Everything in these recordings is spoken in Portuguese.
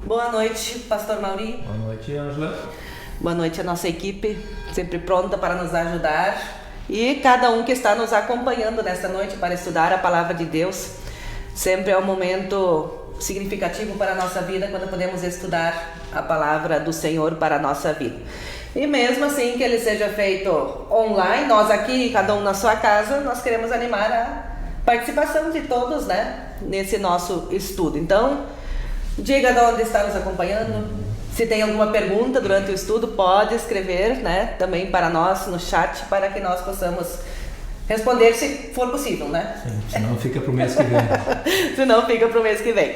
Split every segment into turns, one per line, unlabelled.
Boa noite, Pastor Mauri.
Boa noite, Ângela.
Boa noite a nossa equipe, sempre pronta para nos ajudar. E cada um que está nos acompanhando nesta noite para estudar a Palavra de Deus. Sempre é um momento significativo para a nossa vida quando podemos estudar a Palavra do Senhor para a nossa vida. E mesmo assim que ele seja feito online, nós aqui, cada um na sua casa, nós queremos animar a participação de todos, né, nesse nosso estudo. Então, diga de onde está nos acompanhando. Se tem alguma pergunta durante o estudo, pode escrever, né, também para nós no chat, para que nós possamos responder se for possível, né?
Sim, senão fica para o mês que vem.
Senão fica para o mês que vem.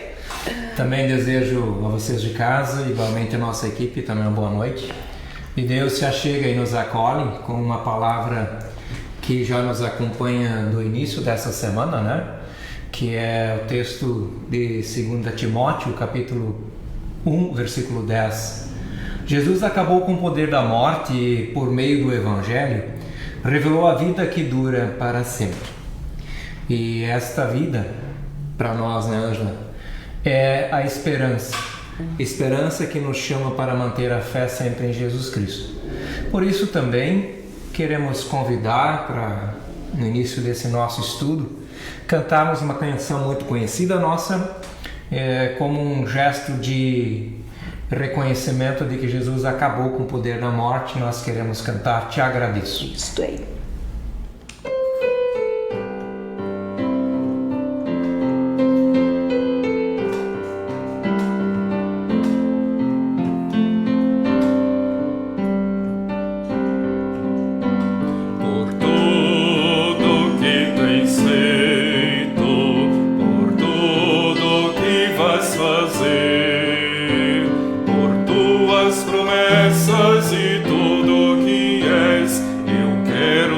Também desejo a vocês de casa, igualmente a nossa equipe, também uma boa noite. E Deus se achega e nos acolhe com uma palavra que já nos acompanha do início dessa semana, né? Que é o texto de 2 Timóteo, capítulo 1, versículo 10. Jesus acabou com o poder da morte e, por meio do Evangelho, revelou a vida que dura para sempre. E esta vida, para nós, né, Ângela, é a esperança. Esperança que nos chama para manter a fé sempre em Jesus Cristo. Por isso também queremos convidar para, no início desse nosso estudo, cantarmos uma canção muito conhecida nossa, como um gesto de reconhecimento de que Jesus acabou com o poder da morte. Nós queremos cantar Te Agradeço.
Isto aí.
Promessas e tudo que és, eu quero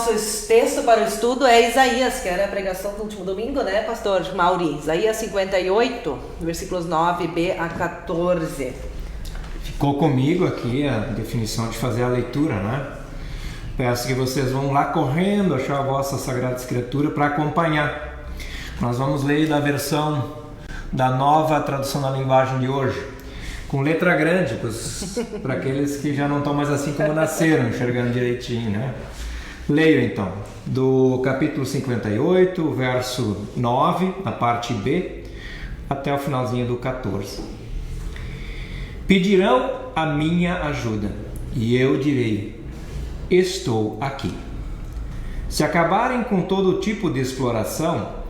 nosso texto para o estudo é Isaías, que era a pregação do último domingo, né, pastor Mauri? Isaías 58, versículos 9b a 14.
Ficou comigo aqui a definição de fazer a leitura, né? Peço que vocês vão lá correndo achar a vossa Sagrada Escritura para acompanhar. Nós vamos ler da versão da Nova Tradução da Linguagem de hoje, com letra grande, para aqueles que já não estão mais assim como nasceram, enxergando direitinho, né? Leio então, do capítulo 58, verso 9, a parte B, até o finalzinho do 14. Pedirão a minha ajuda, e eu direi: estou aqui. Se acabarem com todo tipo de exploração,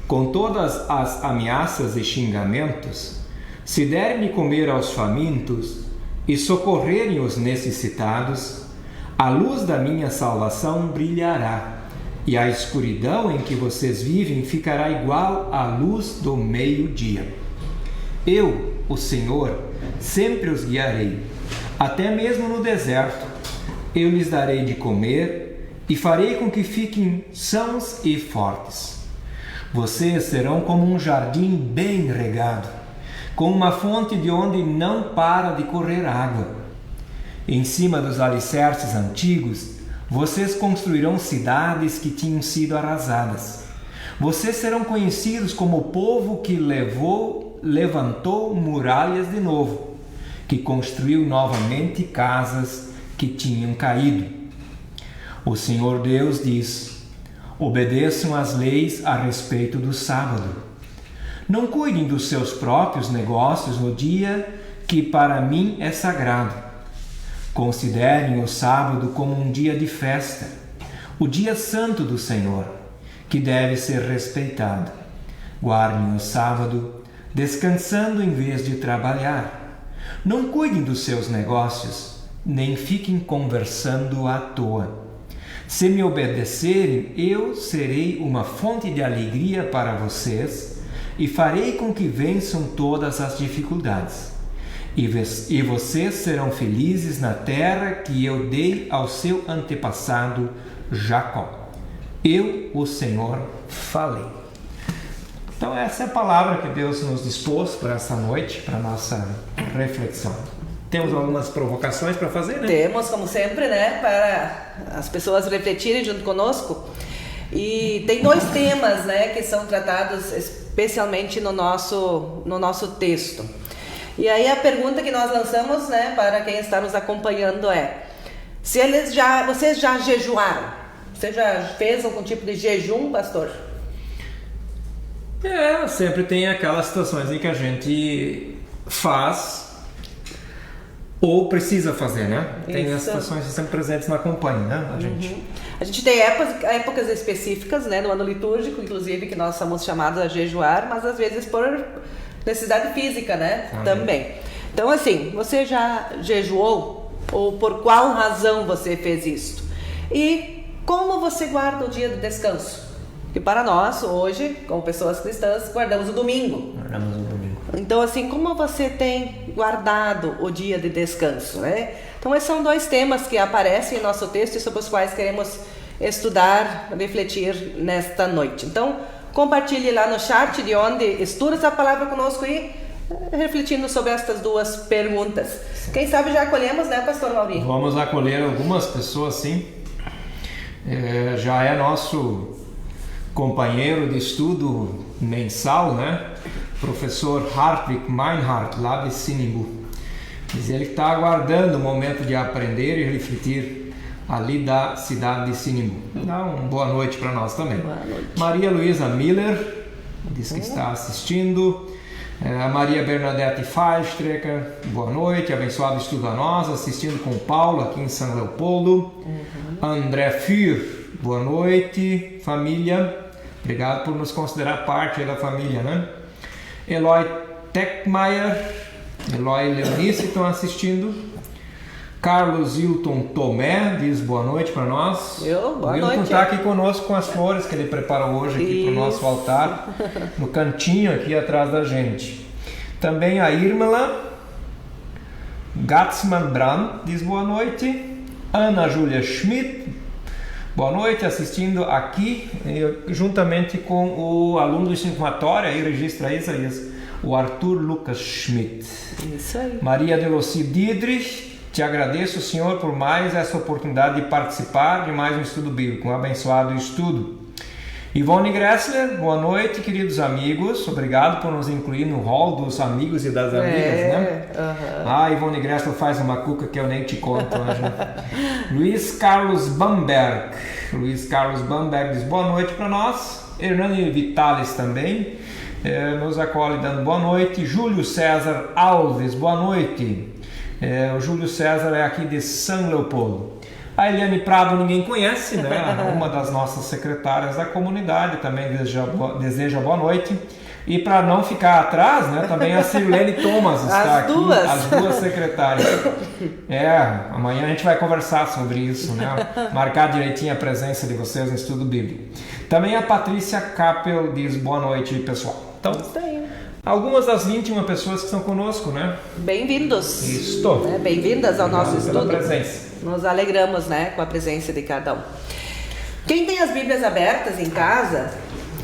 com todas as ameaças e xingamentos, se derem de comer aos famintos e socorrerem os necessitados, a luz da minha salvação brilhará, e a escuridão em que vocês vivem ficará igual à luz do meio-dia. Eu, o Senhor, sempre os guiarei, até mesmo no deserto. Eu lhes darei de comer e farei com que fiquem sãos e fortes. Vocês serão como um jardim bem regado, com uma fonte de onde não para de correr água. Em cima dos alicerces antigos, vocês construirão cidades que tinham sido arrasadas. Vocês serão conhecidos como o povo que levantou muralhas de novo, que construiu novamente casas que tinham caído. O Senhor Deus diz: obedeçam às leis a respeito do sábado. Não cuidem dos seus próprios negócios no dia que para mim é sagrado. Considerem o sábado como um dia de festa, o dia santo do Senhor, que deve ser respeitado. Guardem o sábado, descansando em vez de trabalhar. Não cuidem dos seus negócios, nem fiquem conversando à toa. Se me obedecerem, eu serei uma fonte de alegria para vocês e farei com que vençam todas as dificuldades. E vocês serão felizes na terra que eu dei ao seu antepassado Jacó. Eu, o Senhor, falei. Então essa é a palavra que Deus nos dispôs para essa noite, para a nossa reflexão. Temos algumas provocações para fazer, né?
Temos, como sempre, né? Para as pessoas refletirem junto conosco. E tem dois temas, né, que são tratados especialmente no nosso texto. E aí a pergunta que nós lançamos, né, para quem está nos acompanhando é: vocês já jejuaram? Você já fez algum tipo de jejum, pastor?
Sempre tem aquelas situações em que a gente faz ou precisa fazer, né? Tem as situações que sempre presentes na companhia, né?
A gente tem épocas específicas, né, no ano litúrgico, inclusive, que nós somos chamados a jejuar, mas às vezes por necessidade física, né? Também. Então, assim, você já jejuou? Ou por qual razão você fez isso? E como você guarda o dia de descanso? Que para nós, hoje, como pessoas cristãs, guardamos o domingo. Então, assim, como você tem guardado o dia de descanso, né? Então, esses são dois temas que aparecem em nosso texto e sobre os quais queremos estudar, refletir nesta noite. Então, compartilhe lá no chat de onde estuda essa palavra conosco e refletindo sobre estas duas perguntas. Quem sabe já acolhemos, né, pastor Maurinho?
Vamos acolher algumas pessoas, sim. Já é nosso companheiro de estudo mensal, né? Professor Hartwig Meinhardt, lá de Sinimbu. Diz ele que está aguardando o momento de aprender e refletir ali da cidade de Sinimbu. Dá uma boa noite para nós também.
Boa noite.
Maria Luísa Miller diz que está assistindo. A Maria Bernadette Feistrecker, boa noite, abençoado estudo a nós, assistindo com o Paulo aqui em São Leopoldo. André Für, boa noite, família. Obrigado por nos considerar parte da família, né? Eloy Techmeier, Eloy e Leonice estão assistindo. Carlos Hilton Tomé diz boa noite para nós.
Boa
o Hilton
noite.
está aqui conosco com as flores que ele preparou hoje aqui para o nosso altar, no cantinho aqui atrás da gente. Também a Irmela Gatzmann Brand diz boa noite. Ana Júlia Schmidt, Boa noite, assistindo aqui, juntamente com o aluno do ensino informatório, aí registra Isaías, o Arthur Lucas Schmidt.
Isso aí.
Maria Delossi Didrich, te agradeço, Senhor, por mais essa oportunidade de participar de mais um estudo bíblico, um abençoado estudo. Ivone Gressler, boa noite, queridos amigos, obrigado por nos incluir no hall dos amigos e das amigas, né? Ivone Gressler faz uma cuca que eu nem te conto hoje. Luiz Carlos Bamberg diz boa noite para nós. Hernani Vitales também nos acolhe dando boa noite. Júlio César Alves, boa noite. O Júlio César é aqui de São Leopoldo. A Eliane Prado ninguém conhece, né? Uma das nossas secretárias da comunidade também deseja boa noite. E para não ficar atrás, né? Também a Sirlene Thomas está aqui, as duas secretárias. Amanhã a gente vai conversar sobre isso, né? Marcar direitinho a presença de vocês no estudo bíblico. Também a Patrícia Kappel diz boa noite, pessoal. Então, algumas das 21 pessoas que estão conosco, né?
Bem-vindos.
Estou.
Bem-vindas ao nosso estudo.
Pela presença.
Nos alegramos, né, com a presença de cada um. Quem tem as Bíblias abertas em casa,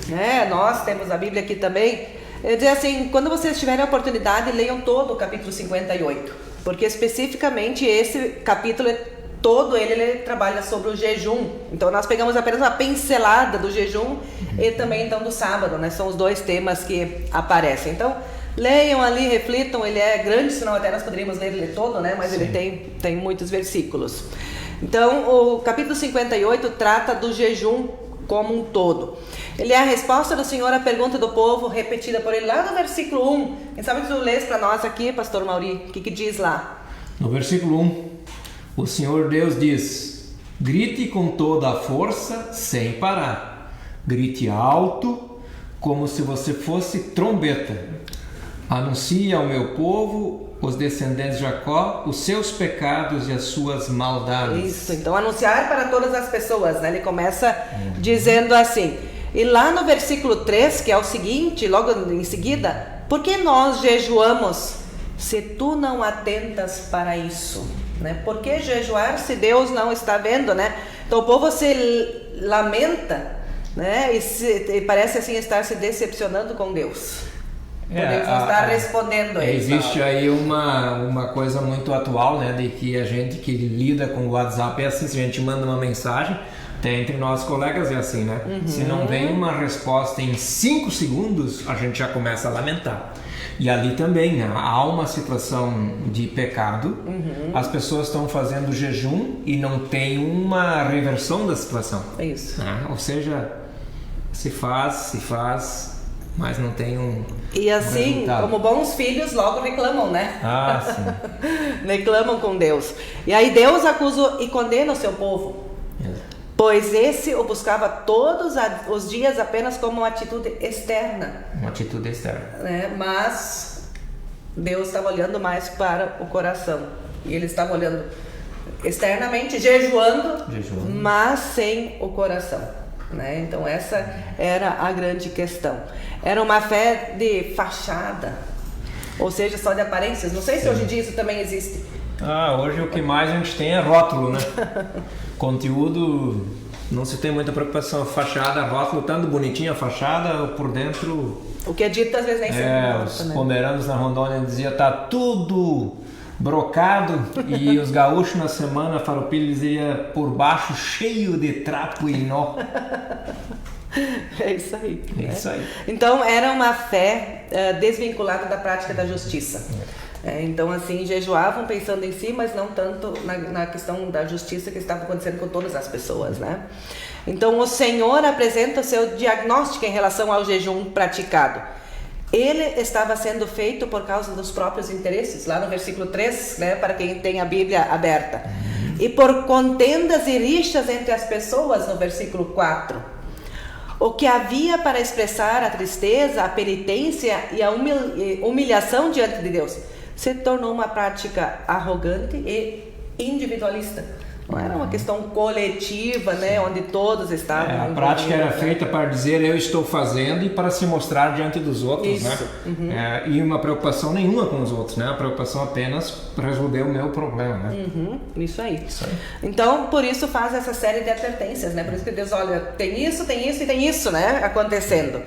né, nós temos a Bíblia aqui também, eu dizer assim, quando vocês tiverem a oportunidade, leiam todo o capítulo 58, porque especificamente esse capítulo todo ele trabalha sobre o jejum. Então nós pegamos apenas uma pincelada do jejum e também então do sábado, né? São os dois temas que aparecem. Então leiam ali, reflitam, ele é grande, senão até nós poderíamos ler ele todo, né? Mas sim, ele tem muitos versículos. Então o capítulo 58 trata do jejum como um todo. Ele é a resposta do Senhor à pergunta do povo, repetida por ele lá no versículo 1. Quem sabe que tu lês para nós aqui, pastor Mauri, o que diz lá?
No versículo 1, o Senhor Deus diz: grite com toda a força, sem parar. Grite alto, como se você fosse trombeta. Anuncie ao meu povo, os descendentes de Jacó, os seus pecados e as suas maldades.
Isso, então anunciar para todas as pessoas, né? Ele começa dizendo assim. E lá no versículo 3, que é o seguinte, logo em seguida: por que nós jejuamos se tu não atentas para isso? Né? Por que jejuar se Deus não está vendo, né? Então o povo se lamenta, né? E parece assim estar se decepcionando com Deus. Deus não está respondendo a eles.
Existe aí uma coisa muito atual, né? De que a gente que lida com o WhatsApp é assim, se a gente manda uma mensagem, até entre nós colegas é assim, né? Se não vem uma resposta em 5 segundos, a gente já começa a lamentar. E ali também, né? Há uma situação de pecado, as pessoas estão fazendo jejum e não tem uma reversão da situação.
É isso.
Ou seja, se faz, mas não tem um
E assim,
resultado.
Como bons filhos, logo reclamam, né?
Sim.
Reclamam com Deus. E aí Deus acusa e condena o seu povo. Pois esse o buscava todos os dias apenas como uma atitude externa.
Uma atitude externa.
Né? Mas Deus estava olhando mais para o coração. E ele estava olhando externamente, jejuando, mas sem o coração. Né? Então essa era a grande questão. Era uma fé de fachada, ou seja, só de aparências. Não sei se hoje em dia isso também existe.
Hoje o que mais a gente tem é rótulo, né? Conteúdo, não se tem muita preocupação. Fachada, rótulo, tanto bonitinho a fachada, por dentro...
O que é dito às vezes nem sempre.
Os pomeranos na Rondônia diziam, tá tudo brocado, e os gaúchos na semana farroupilha diziam, por baixo cheio de trapo e nó.
É isso aí.
É isso aí.
Então era uma fé desvinculada da prática da justiça. Então assim, jejuavam pensando em si, mas não tanto na questão da justiça que estava acontecendo com todas as pessoas, né? Então o Senhor apresenta o seu diagnóstico em relação ao jejum praticado. Ele estava sendo feito por causa dos próprios interesses, lá no versículo 3, né, para quem tem a Bíblia aberta. E por contendas e rixas entre as pessoas, no versículo 4. O que havia para expressar a tristeza, a penitência e a humilhação diante de Deus se tornou uma prática arrogante e individualista. Não era uma questão coletiva, né, onde todos estavam.
A prática era feita para dizer eu estou fazendo e para se mostrar diante dos outros,
Isso.
né? E uma preocupação nenhuma com os outros, né? A preocupação apenas para resolver o meu problema, né?
Isso aí. Então, por isso faz essa série de advertências, né? Por isso que Deus, olha, tem isso e tem isso, né, acontecendo.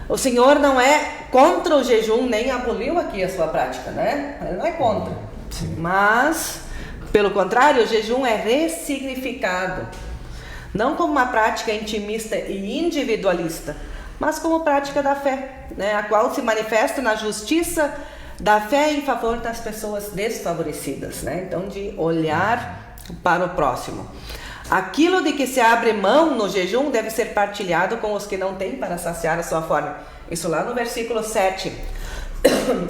O Senhor não é contra o jejum, nem aboliu aqui a sua prática, né? Ele não é contra.
Sim.
Mas, pelo contrário, o jejum é ressignificado. Não como uma prática intimista e individualista, mas como prática da fé, né? A qual se manifesta na justiça da fé em favor das pessoas desfavorecidas, né? Então, de olhar para o próximo. Aquilo de que se abre mão no jejum deve ser partilhado com os que não têm para saciar a sua fome. Isso lá no versículo 7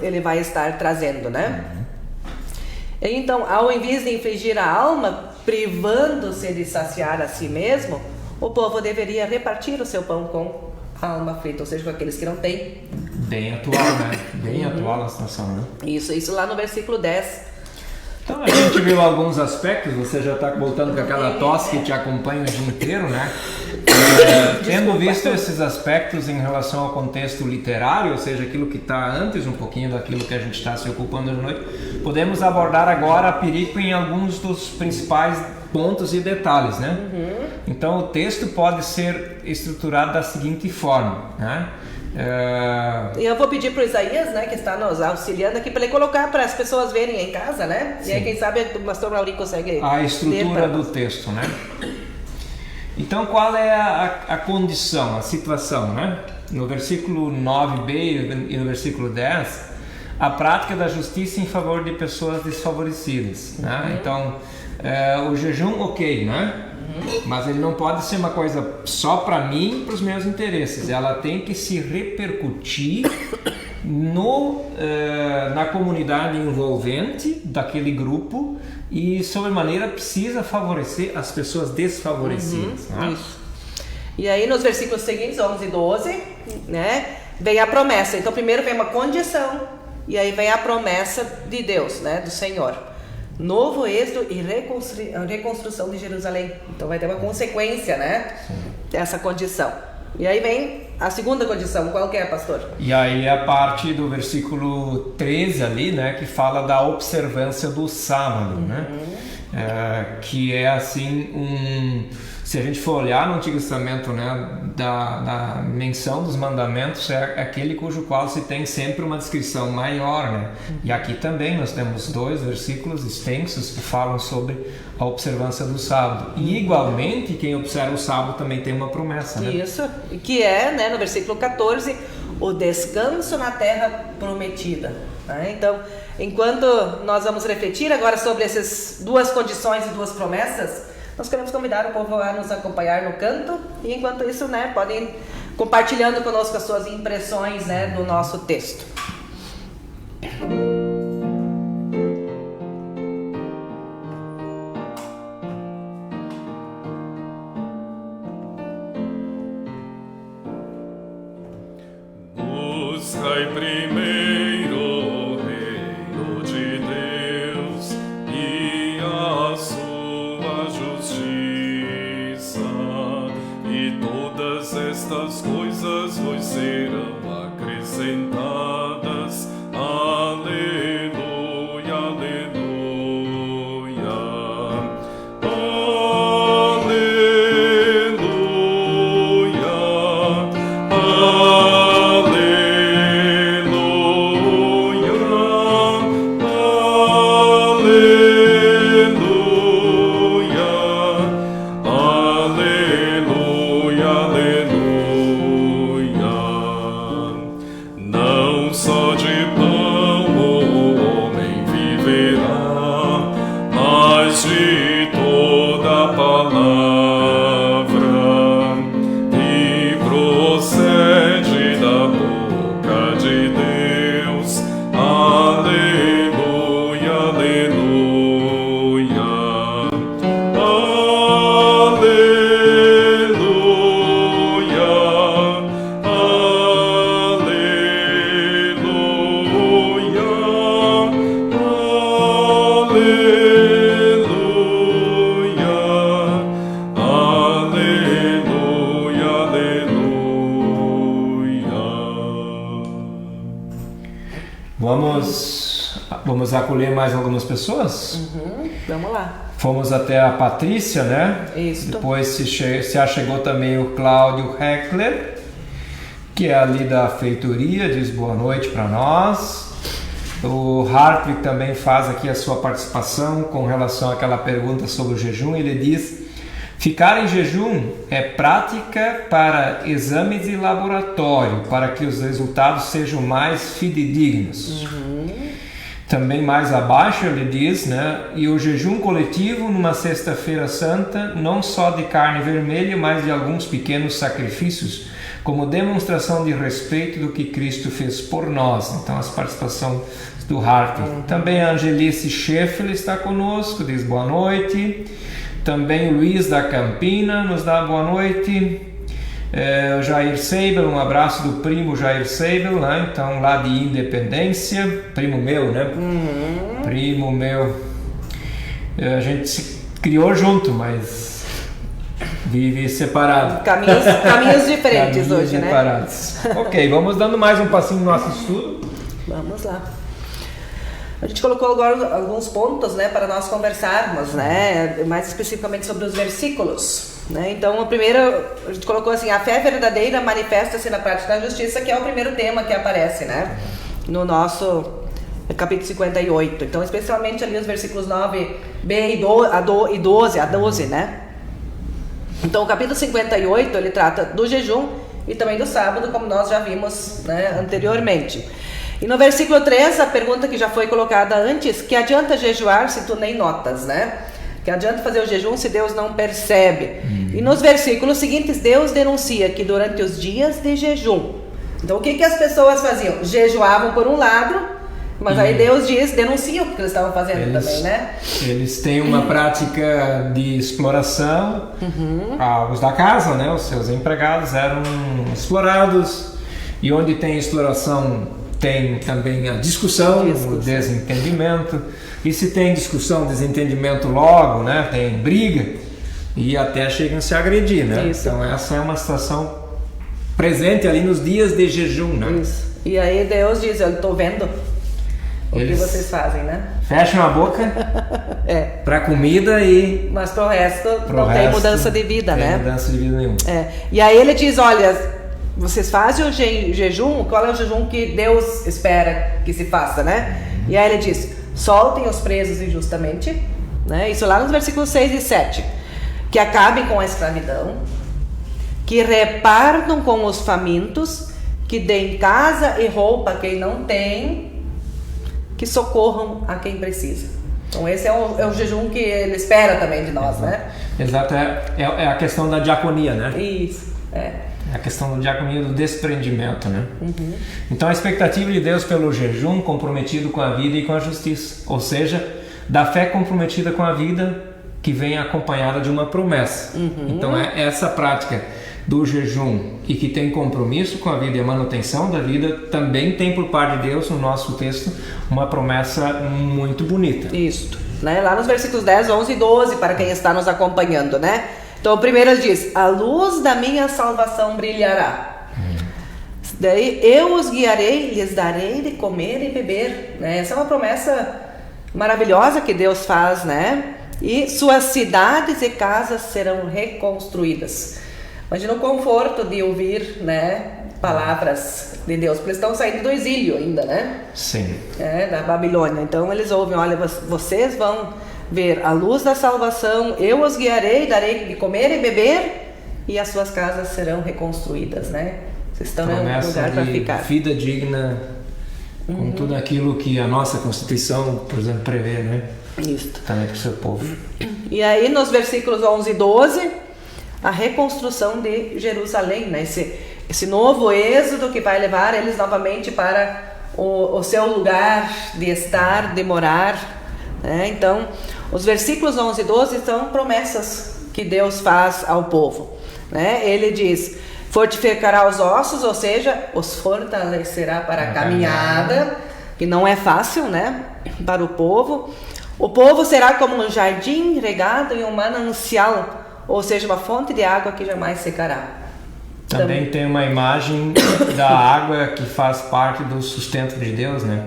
ele vai estar trazendo, né? Então, ao invés de infligir a alma, privando-se de saciar a si mesmo, o povo deveria repartir o seu pão com a alma aflita, ou seja, com aqueles que não têm.
Bem atual, né? Bem atual a situação, né?
Isso lá no versículo 10.
Então a gente viu alguns aspectos, você já está voltando com aquela tosse que te acompanha o dia inteiro, né? Tendo visto esses aspectos em relação ao contexto literário, ou seja, aquilo que está antes um pouquinho daquilo que a gente está se ocupando de noite, podemos abordar agora a Pirico em alguns dos principais pontos e detalhes, né? Então o texto pode ser estruturado da seguinte forma, né?
E eu vou pedir para o Isaías, né, que está nos auxiliando aqui, para ele colocar para as pessoas verem em casa, né? Sim. E aí quem sabe o pastor Maurinho consegue
a estrutura do texto, né? Então qual é a condição, a situação, né? No versículo 9b e no versículo 10, a prática da justiça em favor de pessoas desfavorecidas, né? Então o jejum, ok, né? Mas ele não pode ser uma coisa só para mim e para os meus interesses. Ela tem que se repercutir na comunidade envolvente daquele grupo e, sobremaneira, precisa favorecer as pessoas desfavorecidas. Né?
Isso. E aí, nos versículos seguintes, 11 e 12, né, vem a promessa. Então, primeiro vem uma condição e aí vem a promessa de Deus, né, do Senhor. Novo êxodo e reconstrução de Jerusalém. Então vai ter uma consequência, né? Essa condição. E aí vem a segunda condição. Qual que é, pastor?
E aí a parte do versículo 13 ali, né? Que fala da observância do sábado, né? Que é assim se a gente for olhar no Antigo Testamento, né, da menção dos mandamentos, é aquele cujo qual se tem sempre uma descrição maior, né? E aqui também nós temos 2 versículos extensos que falam sobre a observância do sábado. E igualmente, quem observa o sábado também tem uma promessa, né?
Isso, que é, né, no versículo 14, o descanso na terra prometida. Né? Então, enquanto nós vamos refletir agora sobre essas 2 condições e 2 promessas, nós queremos convidar o povo a nos acompanhar no canto e, enquanto isso, né, podem ir compartilhando conosco as suas impressões, né, do nosso texto.
Buscai primeiro o reino de Deus e a sua justiça, e todas estas coisas vos serão acrescentadas. Aleluia, aleluia. Aleluia.
Vamos acolher mais algumas pessoas?
Vamos lá.
Fomos até a Patrícia, né?
Isso.
Depois se achegou também o Cláudio Heckler, que é ali da feitoria, diz boa noite para nós. O Hartwig também faz aqui a sua participação com relação àquela pergunta sobre o jejum. Ele diz: ficar em jejum é prática para exames de laboratório, para que os resultados sejam mais fidedignos. Também mais abaixo ele diz, né? E o jejum coletivo numa sexta-feira santa, não só de carne vermelha, mas de alguns pequenos sacrifícios, como demonstração de respeito do que Cristo fez por nós. Então, as participações do Hartwig. Também a Angelice Scheffel está conosco, diz boa noite. Também o Luiz da Campina nos dá boa noite. O Jair Seibel, um abraço do primo Jair Seibel, né? Então, lá de Independência, primo meu, né? Primo meu. A gente se criou junto, mas vive separado.
Caminhos diferentes
Caminhos
hoje,
separados. Ok, vamos dando mais um passinho no nosso estudo.
Vamos lá. A gente colocou agora alguns pontos, né, para nós conversarmos, né, mais especificamente sobre os versículos, né? Então, o primeiro, a gente colocou assim: a fé verdadeira manifesta-se na prática da justiça, que é o primeiro tema que aparece, né, no nosso capítulo 58. Então, especialmente ali os versículos 9b e 12, né? Então, o capítulo 58, ele trata do jejum e também do sábado, como nós já vimos, né, anteriormente. E no versículo 3, a pergunta que já foi colocada antes: que adianta jejuar se tu nem notas, né? Que adianta fazer o jejum se Deus não percebe? E nos versículos seguintes, Deus denuncia que durante os dias de jejum, então o que as pessoas faziam? Jejuavam por um lado, mas aí Deus denuncia o que eles estavam fazendo também, né?
Eles têm uma prática de exploração. Os da casa, né? Os seus empregados eram explorados, e onde tem exploração tem também a discussão, o desentendimento. E se tem discussão, desentendimento logo, né? Tem briga e até chegam a se agredir, né?
Isso.
Então essa é uma situação presente ali nos dias de jejum, né?
Isso. E aí Deus diz: eu estou vendo o que vocês fazem, né?
Fecham a boca para comida e...
Mas pro resto não tem mudança de vida, né?
Não tem mudança de vida nenhuma.
E aí ele diz: olha, vocês fazem o jejum, qual é o jejum que Deus espera que se faça, né? E aí ele diz: soltem os presos injustamente, né? Isso lá nos versículos 6 e 7. Que acabem com a escravidão, que repartam com os famintos, que deem casa e roupa a quem não tem, que socorram a quem precisa. Então esse é o jejum que ele espera também de nós, né?
Exato, é a questão da diaconia, né?
Isso,
É a questão da diaconia, do desprendimento, né? Então a expectativa de Deus pelo jejum comprometido com a vida e com a justiça, ou seja, da fé comprometida com a vida que vem acompanhada de uma promessa. Então é essa prática do jejum e que tem compromisso com a vida e a manutenção da vida, também tem por parte de Deus, no nosso texto, uma promessa muito bonita.
Isso, né? Lá nos versículos 10, 11 e 12, para quem está nos acompanhando, né? Então, o primeiro ele diz: a luz da minha salvação brilhará. Daí, eu os guiarei, lhes darei de comer e beber, né? Essa é uma promessa maravilhosa que Deus faz, né? E suas cidades e casas serão reconstruídas. Imagina o conforto de ouvir, né, palavras de Deus, porque eles estão saindo do exílio ainda, né?
Sim.
Da Babilônia. Então, eles ouvem: olha, vocês vão ver a luz da salvação, eu os guiarei, darei de comer e beber, e as suas casas serão reconstruídas, né? Vocês estão em um lugar para ficar.
Vida digna, com tudo aquilo que a nossa Constituição, por exemplo, prevê, né?
Isso.
Também para o seu povo.
E aí, nos versículos 11 e 12, a reconstrução de Jerusalém, né? Esse novo êxodo que vai levar eles novamente para o seu lugar de estar, de morar, né? Então, os versículos 11 e 12 são promessas que Deus faz ao povo, né? Ele diz: fortificará os ossos, ou seja, os fortalecerá para a caminhada, que não é fácil, né, para o povo. O povo será como um jardim regado em um manancial, ou seja, uma fonte de água que jamais secará.
Também tem uma imagem da água que faz parte do sustento de Deus, né?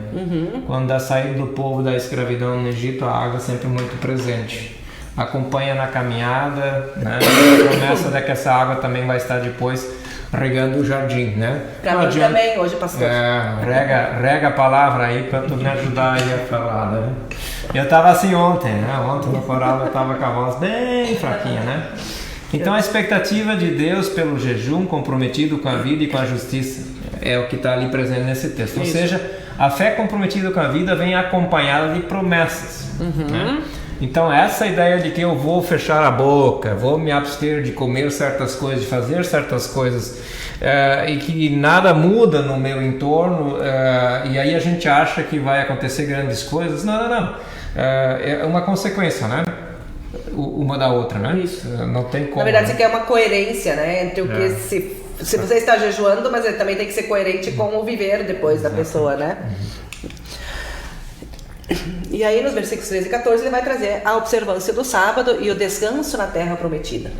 Quando da saída do povo da escravidão no Egito, a água é sempre muito presente. Acompanha na caminhada, né? A promessa de que essa água também vai estar depois regando o jardim, né?
Para mim também, hoje, pastor.
Rega a palavra aí para tu me ajudar aí a falar, né? Eu tava assim ontem, né? Ontem no coral eu tava com a voz bem fraquinha, né? Então a expectativa de Deus pelo jejum comprometido com a vida e com a justiça é o que está ali presente nesse texto. Ou seja, a fé comprometida com a vida vem acompanhada de promessas, né? Então essa ideia de que eu vou fechar a boca, vou me abster de comer certas coisas, de fazer certas coisas, e que nada muda no meu entorno, e aí a gente acha que vai acontecer grandes coisas. Não. É uma consequência, né? Uma da outra, né? Isso. Não tem como.
Na verdade, você quer uma coerência, né? Entre o que se você está jejuando, mas ele também tem que ser coerente com o viver depois da pessoa, né? E aí nos versículos 13 e 14 ele vai trazer a observância do sábado e o descanso na terra prometida.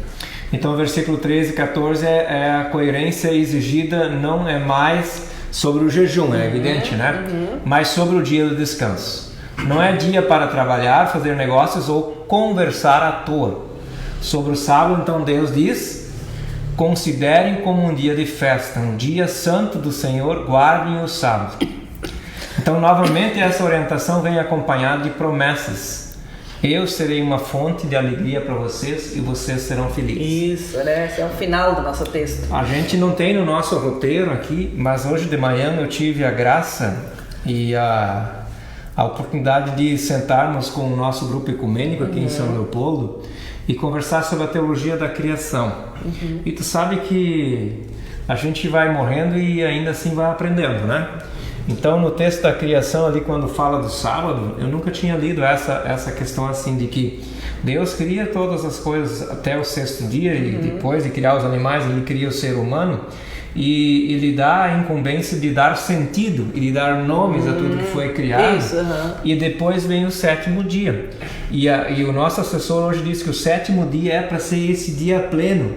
Então o versículo 13 e 14 é a coerência exigida, não é mais sobre o jejum, é evidente, né? Mas sobre o dia do descanso. Não é dia para trabalhar, fazer negócios ou conversar à toa. Sobre o sábado, então Deus diz: considerem como um dia de festa, um dia santo do Senhor, guardem o sábado. Então, novamente, essa orientação vem acompanhada de promessas. Eu serei uma fonte de alegria para vocês e vocês serão felizes.
Isso, né? Esse é o final do nosso texto.
A gente não tem no nosso roteiro aqui, mas hoje de manhã eu tive a graça e a oportunidade de sentarmos com o nosso grupo ecumênico aqui em São Leopoldo e conversar sobre a teologia da criação. E tu sabe que a gente vai morrendo e ainda assim vai aprendendo, né? Então, no texto da criação ali, quando fala do sábado, eu nunca tinha lido essa questão assim de que Deus cria todas as coisas até o sexto dia e depois de criar os animais, ele cria o ser humano e lhe dá a incumbência de dar sentido e de dar nomes a tudo que foi criado.
Isso,
e depois vem o sétimo dia. E o nosso assessor hoje disse que o sétimo dia é para ser esse dia pleno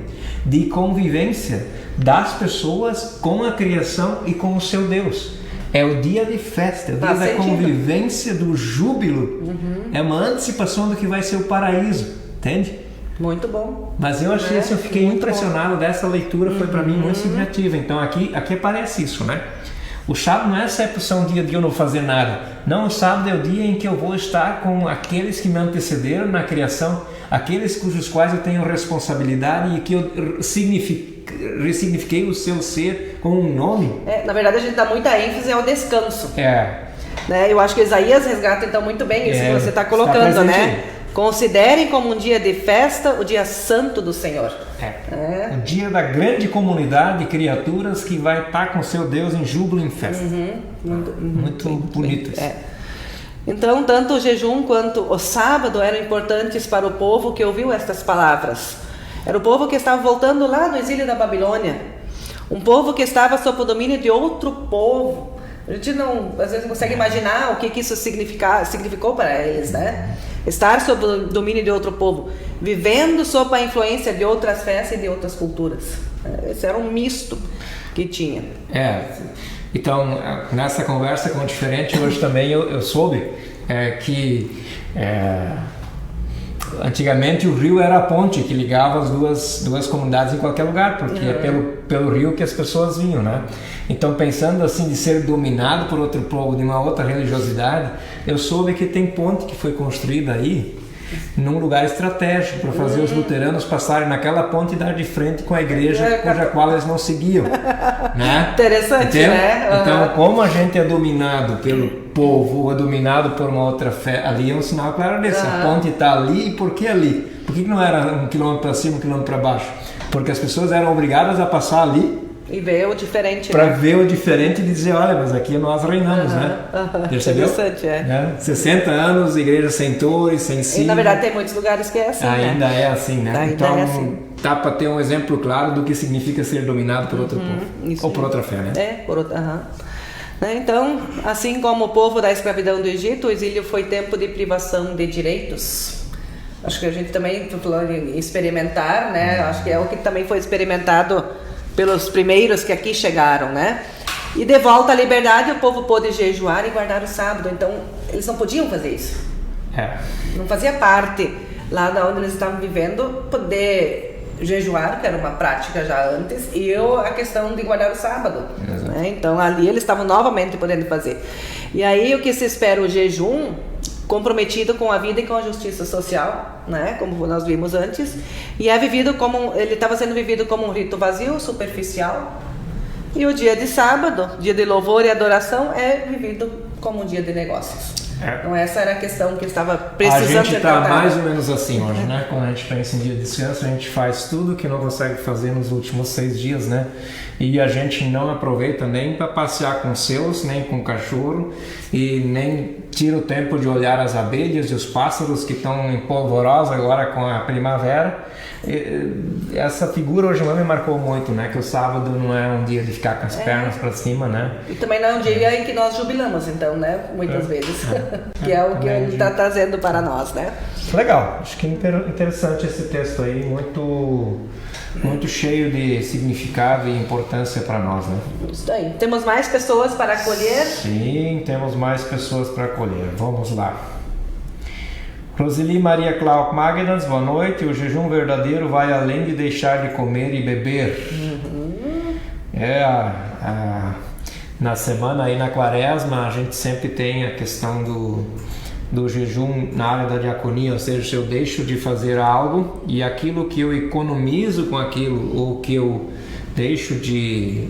de convivência das pessoas com a criação e com o seu Deus. É o dia de festa, é o dia da convivência, do júbilo. É uma antecipação do que vai ser o paraíso, entende?
Muito bom.
Mas eu achei assim, eu fiquei impressionado dessa leitura, foi para mim muito significativa. Então aqui aparece isso, né? O sábado não é só um dia de eu não fazer nada. Não, o sábado é o dia em que eu vou estar com aqueles que me antecederam na criação, aqueles cujos quais eu tenho responsabilidade e que eu ressignifiquei o seu ser com um nome.
Na verdade, a gente dá muita ênfase ao descanso.
Né?
Eu acho que Isaías resgata então muito bem isso que você está colocando, né? Considerem como um dia de festa o dia santo do Senhor.
O dia da grande comunidade de criaturas que vai estar com seu Deus em júbilo, em festa. Muito bonito isso.
Então, tanto o jejum quanto o sábado eram importantes para o povo que ouviu estas palavras. Era o povo que estava voltando lá no exílio da Babilônia. Um povo que estava sob o domínio de outro povo. A gente às vezes não consegue imaginar o que isso significou para eles, né? Estar sob o domínio de outro povo, vivendo sob a influência de outras festas e de outras culturas. Esse era um misto que tinha.
Então, nessa conversa com o diferente, hoje também eu soube que antigamente o rio era a ponte que ligava as duas comunidades em qualquer lugar, porque é pelo rio que as pessoas vinham, né? Então, pensando assim de ser dominado por outro povo, de uma outra religiosidade, eu soube que tem ponte que foi construída aí num lugar estratégico para fazer os luteranos passarem naquela ponte e dar de frente com a igreja cuja qual eles não seguiam, né?
Interessante, né?
Então, como a gente é dominado pelo povo ou é dominado por uma outra fé, ali é um sinal claro desse. A ponte está ali, e por que ali? Por que não era 1 quilômetro para cima, 1 quilômetro para baixo? Porque as pessoas eram obrigadas a passar ali
e ver o diferente,
para ver o diferente e dizer, olha, mas aqui nós reinamos, né? Percebeu?
Interessante,
60 anos, igreja sem torre, sem sino.
E na verdade tem muitos lugares que é assim,
ainda
né?
é assim, né? Então, dá para ter um exemplo claro do que significa ser dominado por outro povo. Ou por outra fé, né?
Então, assim como o povo da escravidão do Egito, o exílio foi tempo de privação de direitos. Acho que a gente também falou em experimentar, né? Acho que é o que também foi experimentado pelos primeiros que aqui chegaram, né? E de volta à liberdade, o povo pôde jejuar e guardar o sábado. Então, eles não podiam fazer isso. Não fazia parte lá da onde eles estavam vivendo poder jejuar, que era uma prática já antes, e a questão de guardar o sábado. Né? Então, ali eles estavam novamente podendo fazer. E aí, o que se espera, o jejum comprometido com a vida e com a justiça social, né? Como nós vimos antes, e ele estava sendo vivido como um rito vazio, superficial. E o dia de sábado, dia de louvor e adoração, é vivido como um dia de negócios. Então essa era a questão que estava precisando ser
tratada. A gente está
tratada.
mais ou menos assim hoje, né? Quando a gente pensa em dia de descanso, a gente faz tudo que não consegue fazer nos últimos 6 dias, né? E a gente não aproveita nem para passear com os seus, nem com o cachorro, e nem tira o tempo de olhar as abelhas e os pássaros que estão em polvorosa agora com a primavera. Essa figura hoje me marcou muito, né? Que o sábado não é um dia de ficar com as pernas para cima, né?
E também não é um dia em que nós jubilamos, então, né? Muitas vezes. Que é o que ele está trazendo para nós, né?
Legal. Acho que é interessante esse texto aí, muito cheio de significado e importância para nós, né?
Isso aí. Temos mais pessoas para acolher?
Sim, temos mais pessoas para acolher. Vamos lá. Roseli Maria Clark Magnans, boa noite. O jejum verdadeiro vai além de deixar de comer e beber. Na semana aí, na quaresma, a gente sempre tem a questão do jejum na área da diaconia, ou seja, se eu deixo de fazer algo e aquilo que eu economizo com aquilo, ou que eu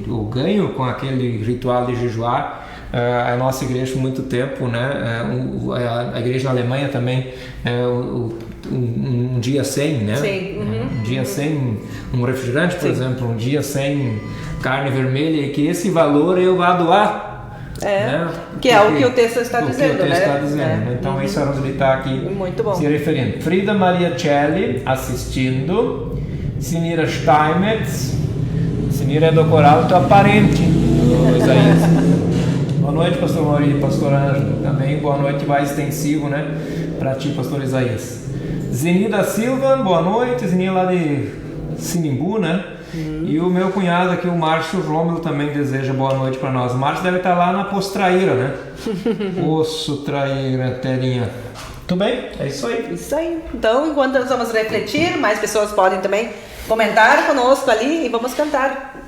eu ganho com aquele ritual de jejuar. A nossa igreja por muito tempo, né? A igreja na Alemanha também um dia sem, né?
Sim.
Um dia sem um refrigerante, por exemplo, um dia sem carne vermelha, e que esse valor eu vá doar. Né?
Que é o que o texto está dizendo,
né? Então isso a Roseli está aqui
muito bom.
Se referindo. Frida Maria Celli assistindo. Sinira Steinmetz. Sinira é do coral, tua parente, Isaías. Boa noite, pastor Mauri e pastor Ângelo. Também boa noite mais extensivo, né? Para ti, pastor Isaías. Zenida Silva, boa noite. Zenida lá de Sinimbu, né? E o meu cunhado aqui, o Márcio Rômulo, também deseja boa noite para nós. O Márcio deve estar lá na Postraíra, né? Osso, traíra, terinha. Tudo bem? É isso aí.
Isso aí. Então, enquanto nós vamos refletir, mais pessoas podem também comentar conosco ali e vamos cantar.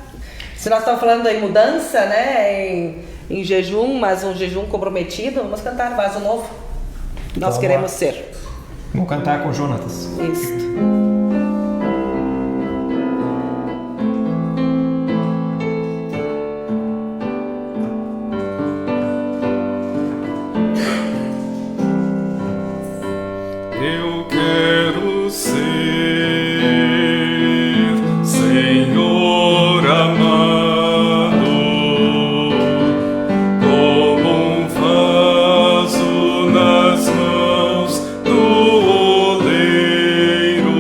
Se nós estamos falando em mudança, né? Em jejum, mas um jejum comprometido, vamos cantar Vaso Novo. Nós queremos ser.
Vamos cantar com Jonatas.
Isso.
Eu quero ser Senhor amado, como um vaso nas mãos do oleiro.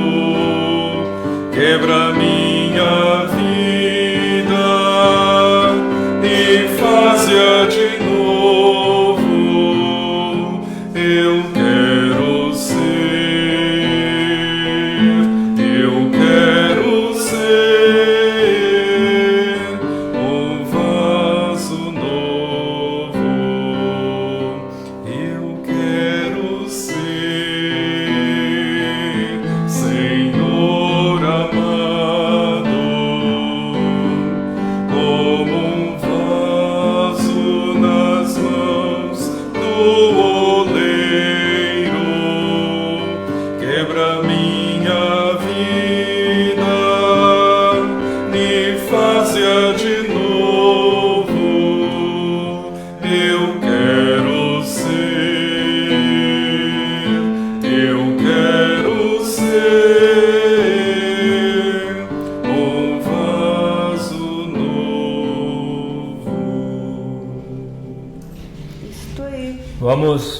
Quebra minha vida e faz-a de novo. Eu quero ser.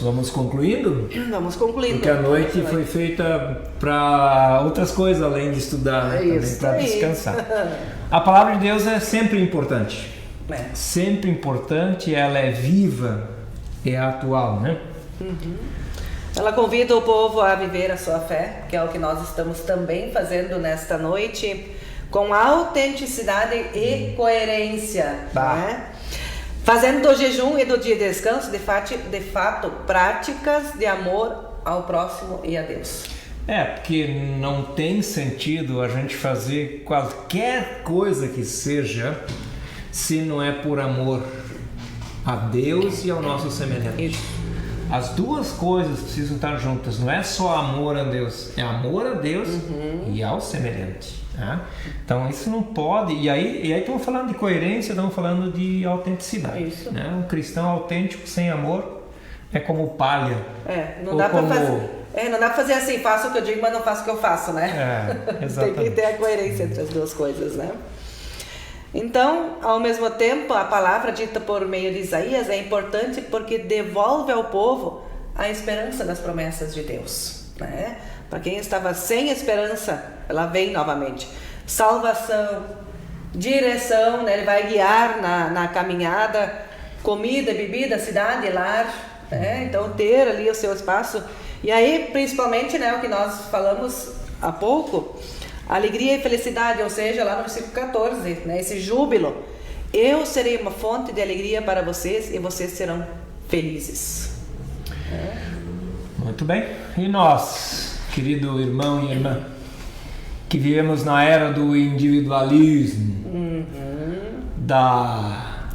Vamos concluindo?
Vamos concluindo.
Porque a noite foi feita para outras coisas além de estudar, né? Também para descansar. A palavra de Deus é sempre importante. Sempre importante, ela é viva, é atual, né?
Ela convida o povo a viver a sua fé, que é o que nós estamos também fazendo nesta noite, com autenticidade e coerência,
Bah.
né? Fazendo do jejum e do dia de descanso, de fato, práticas de amor ao próximo e a Deus.
Porque não tem sentido a gente fazer qualquer coisa que seja se não é por amor a Deus e ao nosso semelhante.
Isso.
As duas coisas precisam estar juntas, não é só amor a Deus, é amor a Deus e ao semelhante. Né? Então isso não pode, e aí estamos falando de coerência, estamos falando de autenticidade.
Isso.
Né? Um cristão autêntico sem amor é como palha.
Não dá para fazer. Não dá pra fazer assim, faço o que eu digo, mas não faço o que eu faço, né?
Exatamente.
Tem que ter a coerência entre as duas coisas, né? Então, ao mesmo tempo, a palavra dita por meio de Isaías é importante porque devolve ao povo a esperança das promessas de Deus, né? Para quem estava sem esperança, ela vem novamente. Salvação, direção, né? Ele vai guiar na caminhada, comida, bebida, cidade, lar, né? Então, ter ali o seu espaço. E aí, principalmente, né, o que nós falamos há pouco, alegria e felicidade, ou seja, lá no versículo 14, né, esse júbilo. Eu serei uma fonte de alegria para vocês e vocês serão felizes.
Muito bem. E nós, querido irmão e irmã, que vivemos na era do individualismo, da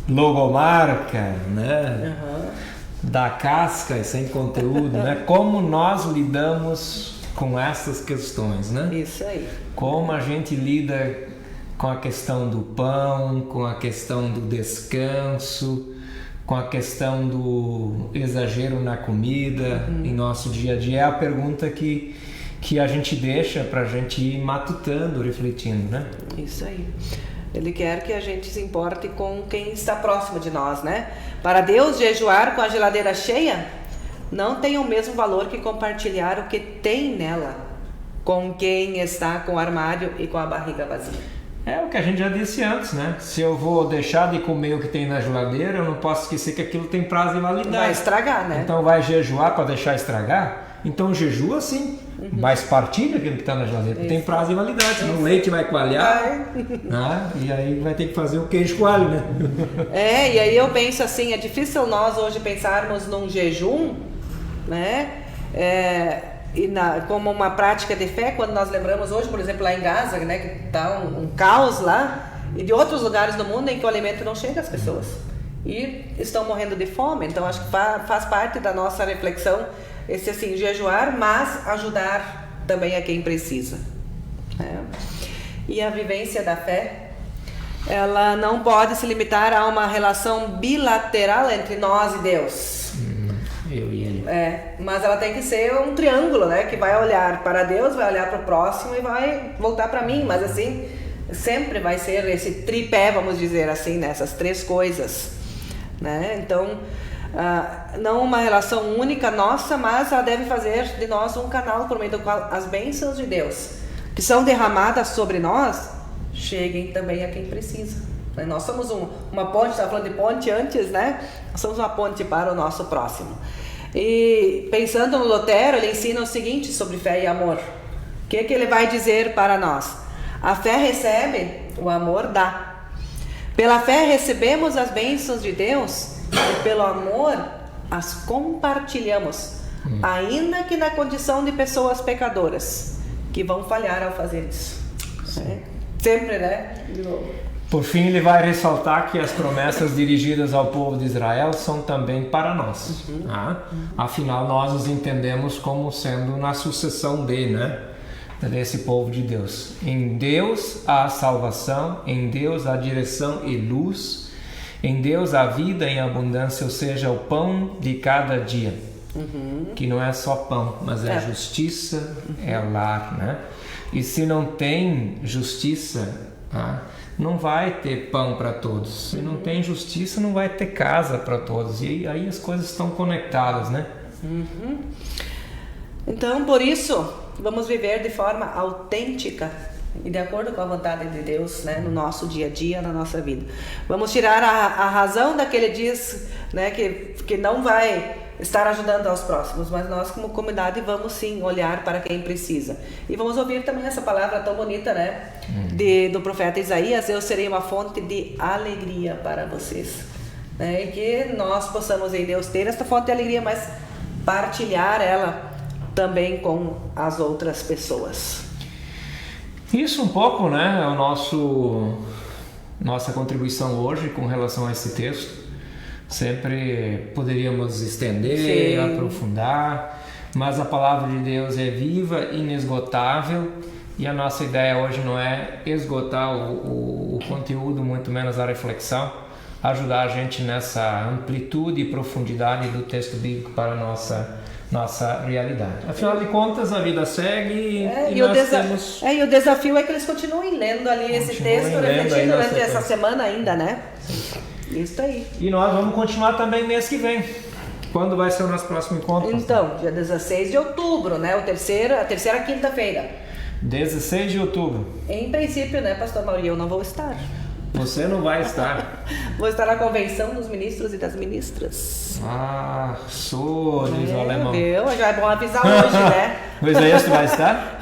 logomarca, né? Da casca e sem conteúdo, né? Como nós lidamos com essas questões, né?
Isso aí.
Como a gente lida com a questão do pão, com a questão do descanso, com a questão do exagero na comida em nosso dia a dia. É a pergunta que a gente deixa para a gente ir matutando, refletindo, né?
Isso aí. Ele quer que a gente se importe com quem está próximo de nós, né? Para Deus, jejuar com a geladeira cheia não tem o mesmo valor que compartilhar o que tem nela com quem está com o armário e com a barriga vazia.
É o que a gente já disse antes, né? Se eu vou deixar de comer o que tem na geladeira, eu não posso esquecer que aquilo tem prazo de validade.
Vai estragar, né?
Então vai jejuar para deixar estragar? Então jejua sim, mas partilha aquilo que está na geladeira, tem prazo de validade, senão o leite vai coalhar, né? E aí vai ter que fazer o queijo coalho, né?
E aí eu penso assim, é difícil nós hoje pensarmos num jejum, né? Como uma prática de fé, quando nós lembramos hoje, por exemplo, lá em Gaza, né, que está um caos lá, e de outros lugares do mundo em que o alimento não chega às pessoas e estão morrendo de fome. Então acho que faz parte da nossa reflexão esse assim, jejuar, mas ajudar também a quem precisa, né? E a vivência da fé, ela não pode se limitar a uma relação bilateral entre nós e Deus.
Eu e ele.
Mas ela tem que ser um triângulo, né? Que vai olhar para Deus, vai olhar para o próximo e vai voltar para mim. Mas assim, sempre vai ser esse tripé, vamos dizer assim, nessas três coisas, né? Então, não uma relação única nossa, mas ela deve fazer de nós um canal por meio do qual as bênçãos de Deus, que são derramadas sobre nós, cheguem também a quem precisa. Nós somos uma ponte, estava falando de ponte antes, né? Nós somos uma ponte para o nosso próximo. E pensando no Lutero, ele ensina o seguinte sobre fé e amor. O que ele vai dizer para nós? A fé recebe, o amor dá. Pela fé recebemos as bênçãos de Deus e pelo amor as compartilhamos, ainda que na condição de pessoas pecadoras, que vão falhar ao fazer isso. Sempre, né? De novo.
Por fim, ele vai ressaltar que as promessas dirigidas ao povo de Israel são também para nós. Afinal, nós os entendemos como sendo na sucessão desse povo de Deus. Em Deus há salvação, em Deus há direção e luz, em Deus há vida em abundância, ou seja, o pão de cada dia. Que não é só pão, mas é justiça, é lar, né? E se não tem justiça, não vai ter pão para todos. Se não tem justiça, não vai ter casa para todos. E aí as coisas estão conectadas, né?
Então, por isso, vamos viver de forma autêntica e de acordo com a vontade de Deus, né, no nosso dia a dia, na nossa vida. Vamos tirar a razão daquele diz, né, que não vai estar ajudando aos próximos, mas nós como comunidade vamos sim olhar para quem precisa. E vamos ouvir também essa palavra tão bonita, né? Do profeta Isaías: eu serei uma fonte de alegria para vocês. Né? E que nós possamos em Deus ter esta fonte de alegria, mas partilhar ela também com as outras pessoas.
Isso um pouco, né, é o nossa contribuição hoje com relação a esse texto. Sempre poderíamos estender, sim, aprofundar, mas a palavra de Deus é viva, inesgotável, e a nossa ideia hoje não é esgotar o conteúdo, muito menos a reflexão, ajudar a gente nessa amplitude e profundidade do texto bíblico para a nossa realidade. Afinal de contas, a vida segue e nós temos...
E o desafio é que eles continuem lendo ali esse texto, refletindo durante essa semana ainda, né? Sim. Isso aí.
E nós vamos continuar também mês que vem. Quando vai ser o nosso próximo encontro?
Então, dia 16 de outubro, né? A terceira quinta-feira.
16 de outubro.
Em princípio, né, Pastor Mauri, eu não vou estar.
Você não vai estar?
Vou estar na convenção dos ministros e das ministras.
Ah, diz o alemão.
Viu? Já é bom avisar hoje, né?
Pois é, tu vai estar?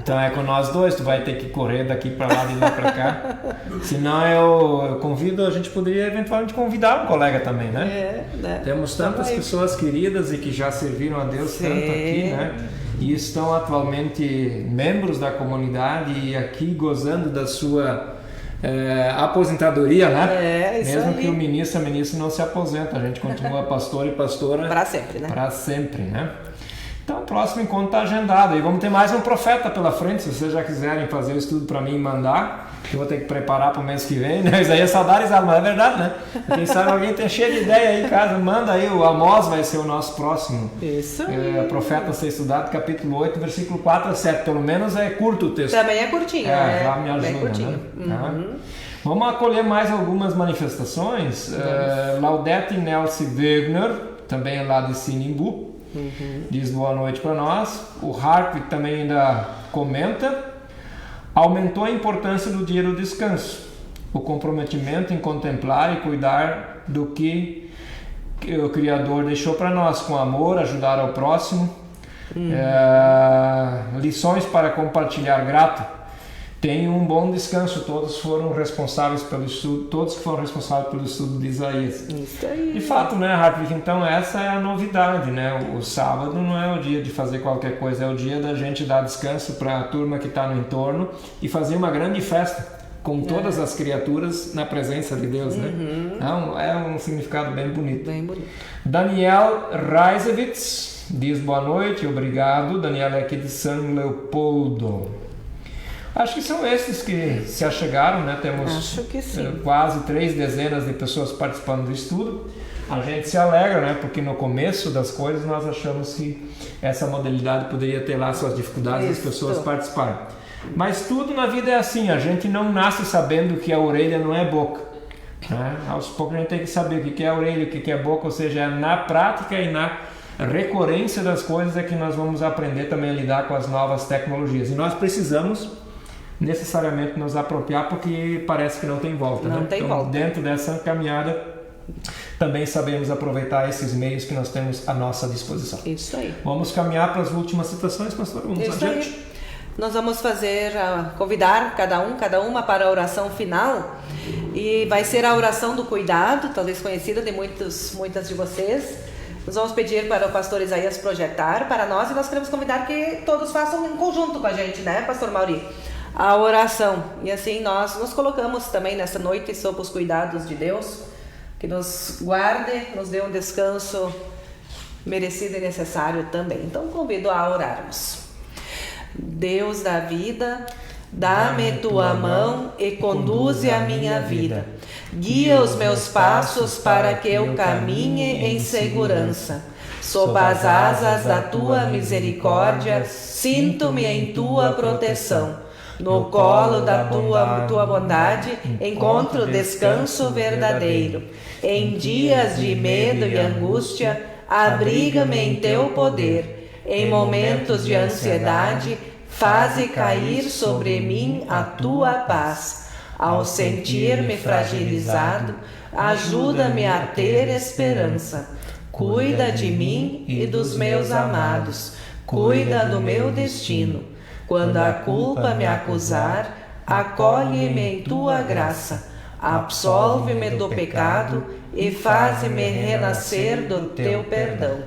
Então é com nós dois, tu vai ter que correr daqui para lá e lá para cá. Senão eu convido, a gente poderia eventualmente convidar um colega também, né?
Né?
Temos tantas pessoas queridas e que já serviram a Deus, sim, tanto aqui, né? E estão atualmente membros da comunidade e aqui gozando da sua aposentadoria, né?
Isso
mesmo
aí.
que o ministro, a ministra não se aposenta, a gente continua pastor e pastora
para sempre, né?
Para sempre, né? Então, o próximo encontro está agendado. E vamos ter mais um profeta pela frente. Se vocês já quiserem fazer o estudo para mim e mandar, eu vou ter que preparar para o mês que vem, né? Isaías saudades, mas é verdade, né? Quem sabe alguém tem cheio de ideia aí em casa, manda aí. O Amós vai ser o nosso próximo.
Isso.
Profeta a ser estudado, capítulo 8, versículo 4 a 7. Pelo menos é curto o texto.
Também é curtinho, né?
Já me ajuda, bem curtinho. Né? Vamos acolher mais algumas manifestações. Laudete Nelson Wegner, também é lá de Sinimbu. Diz boa noite para nós. O Hartwig também ainda comenta: aumentou a importância do dia do descanso, o comprometimento em contemplar e cuidar do que o Criador deixou para nós, com amor, ajudar ao próximo, lições para compartilhar grato. Tenham um bom descanso. Todos foram responsáveis pelo estudo, todos que foram responsáveis pelo estudo de Isaías.
Isso aí.
De fato, né, Hartwig? Então essa é a novidade, né? O sábado não é o dia de fazer qualquer coisa, é o dia da gente dar descanso para a turma que está no entorno e fazer uma grande festa com todas as criaturas na presença de Deus, né? Então, é um significado bem bonito.
Bem bonito.
Daniel Reisewitz diz boa noite, obrigado. Daniel é aqui de São Leopoldo. Acho que são esses que se achegaram, né? Temos quase 3 dezenas de pessoas participando do estudo. A gente se alegra, né? Porque no começo das coisas nós achamos que essa modalidade poderia ter lá suas dificuldades, as pessoas participarem. Mas tudo na vida é assim, a gente não nasce sabendo que a orelha não é boca. Né? Aos poucos a gente tem que saber o que é a orelha, o que é a boca, ou seja, é na prática e na recorrência das coisas é que nós vamos aprender também a lidar com as novas tecnologias. E nós precisamos necessariamente nos apropriar, porque parece que não tem volta.
Não
né?
tem
então,
volta.
Dentro dessa caminhada, também sabemos aproveitar esses meios que nós temos à nossa disposição.
Isso aí.
Vamos caminhar para as últimas citações, pastor? Vamos adiante.
Aí. Nós vamos convidar cada uma para a oração final, e vai ser a oração do cuidado, talvez conhecida de muitas de vocês. Nós vamos pedir para o pastor Isaías projetar para nós, e nós queremos convidar que todos façam em conjunto com a gente, né, pastor Mauri? A oração. E assim nós nos colocamos também nessa noite sob os cuidados de Deus, que nos guarde, nos dê um descanso merecido e necessário também. Então convido a orarmos. Deus da vida, dá-me tua mão e conduze a minha vida. Guia os meus passos para que eu caminhe em segurança. Sob as asas da tua misericórdia, sinto-me em tua proteção. No colo da tua bondade, encontro descanso verdadeiro. Em dias de medo e angústia, abriga-me em teu poder. Em momentos de ansiedade, faze cair sobre mim a tua paz. Ao sentir-me fragilizado, ajuda-me a ter esperança. Cuida de mim e dos meus amados, cuida do meu destino. Quando a culpa me acusar, acolhe-me em tua graça, absolve-me do pecado e faze-me renascer do teu perdão.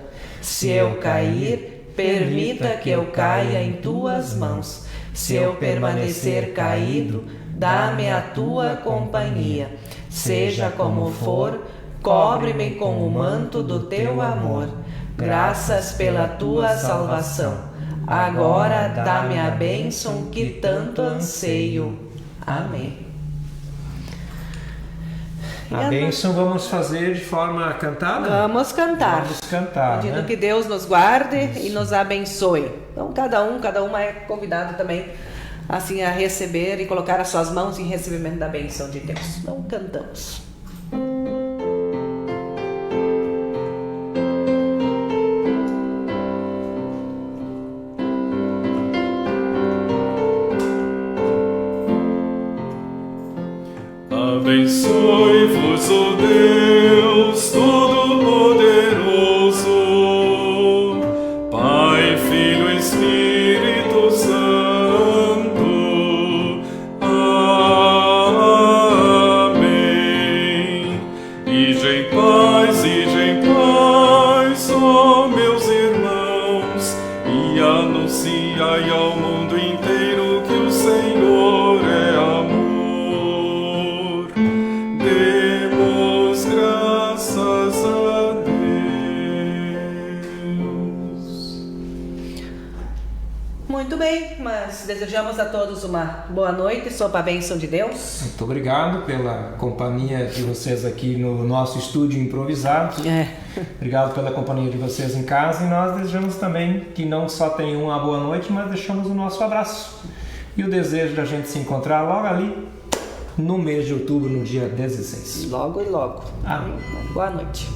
Se eu cair, permita que eu caia em tuas mãos. Se eu permanecer caído, dá-me a tua companhia. Seja como for, cobre-me com o manto do teu amor. Graças pela tua salvação. Agora dá-me a bênção que tanto anseio. Amém.
A bênção vamos fazer de forma cantada?
Vamos cantar.
Vamos cantar,
pedindo
né?
que Deus nos guarde e nos abençoe. Então cada uma é convidado também assim a receber e colocar as suas mãos em recebimento da bênção de Deus. Então cantamos.
Abençoe-vos, ó Deus Todo-Poderoso, Pai, Filho e Espírito Santo. Amém. Ide em paz, ó meus irmãos, e anunciai ao mundo inteiro que o Senhor é amor. Demos graças a Deus.
Muito bem, mas desejamos a todos uma boa noite sob a bênção de Deus.
Muito obrigado pela companhia de vocês aqui no nosso estúdio improvisado. Obrigado pela companhia de vocês em casa, e nós desejamos também que não só tenham uma boa noite, mas deixamos o nosso abraço e o desejo da gente se encontrar logo ali no mês de outubro, no dia 16.
Logo e logo.
Amém.
Boa noite.